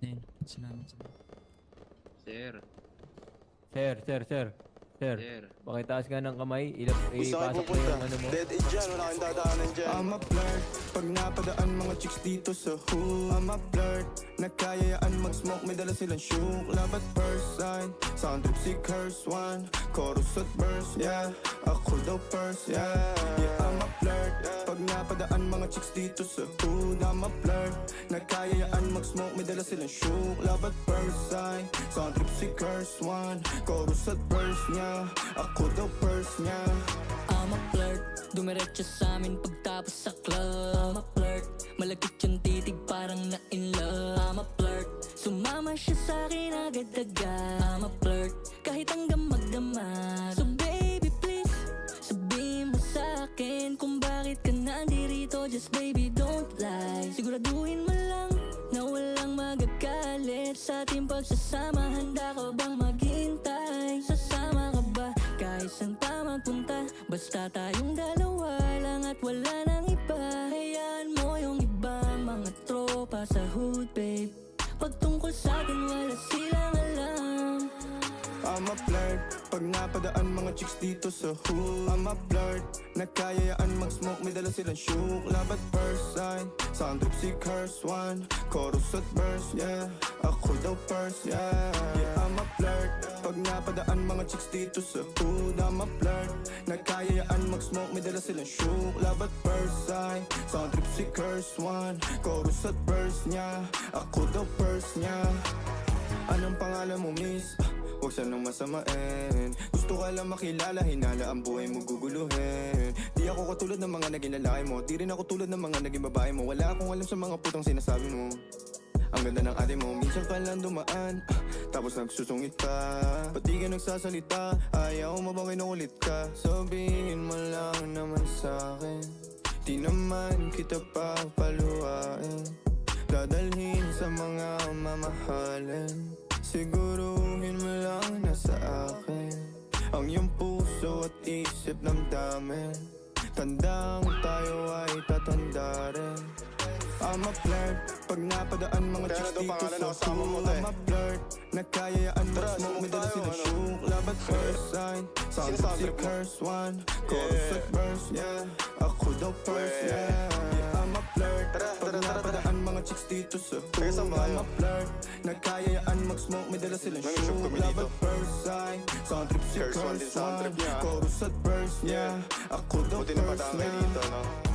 Salamat, sir. Sir. Sir. Sir. Pakitaas ka ng kamay, Saan ipasok mo pupunta? yung ano mo. Dead end dyan, wala kang dadaanan dyan. I'm a flirt, pag napadaan mga chicks dito sa hood. I'm a flirt, nagkayayaan mag-smoke, may dala silang shook. Love at first sight, sound trip si curse one. Chorus at verse, yeah, ako daw first, yeah. I'm a flirt, pag napadaan mga chicks dito sa hood. I'm a flirt, nagkayayaan mag-smoke, may dala silang shook. Love at first sight, sound trip si curse one. Chorus at verse, yeah, ako daw first, yeah. I'm a flirt, dumiretso sa amin pagtapos sa club. I'm a flirt, malagkit yung titig parang na in love. I'm a flirt, sumama siya sa akin agad-agad. I'm a flirt, kahit hanggang magdamag. So baby please, sabihin mo sa akin kung bakit ka nandirito. Just baby don't lie, siguraduhin mo lang na walang magagalit sa ating pagsasama. Handa ka bang maghintay? Sasama ka ba kahit saan pa magpunta? Basta tayong dalawa lang at wala nang iba. Hayaan mo yung iba, mga tropa sa hood, babe. Pag tungkol sa'kin wala silang alam. I'm a flirt, pag napadaan mga chicks dito sa hood. I'm a flirt, nagkayayaan mag-smoke, may dala silang shook. Love at first sight, sound trip si curse one. Chorus at verse, yeah, ako daw first, yeah. I'm a flirt, pag napadaan mga chicks dito sa hood. I'm a flirt, nagkayayaan mag-smoke, may dala silang shook. Love at first sight, sound trip si curse one. Chorus at verse, yeah, ako daw first, yeah. Anong pangalan mo, miss? Huwag sanang masamain. Gusto ka lang makilala, hinala ang buhay mo guguluhin. Di ako katulad ng mga naging lalaki mo, di rin ako tulad ng mga naging babae mo. Wala akong alam sa mga putang sinasabi mo. Ang ganda ng ate mo, minsan ka lang dumaan, tapos nagsusungit ka. Ba't di ka nagsasalita? Ayaw mo bang kinukulit ka? Sabihin mo lang naman sa'kin, di naman kita papaluhain. Dadalhin sa mga mamahalin, siguruhin mo lang na sa akin ang iyong puso at isip damdamin. Tandang tayo ay tatanda rin. I'm a flirt, pag napadaan mga chicks dito sa hood. I'm a flirt, nagkayayaan mag-smoke, may dala silang shook. Love at first sight, sound si curse one. Chorus at verse, yeah, ako daw first, yeah. I'm a flirt, pag napadaan mga chicks dito sa hood. I'm a flirt, nagkayayaan mag-smoke, may dala silang shook. Love at first sight, sound trip si curse one. Chorus at verse, yeah, ako daw first, yeah.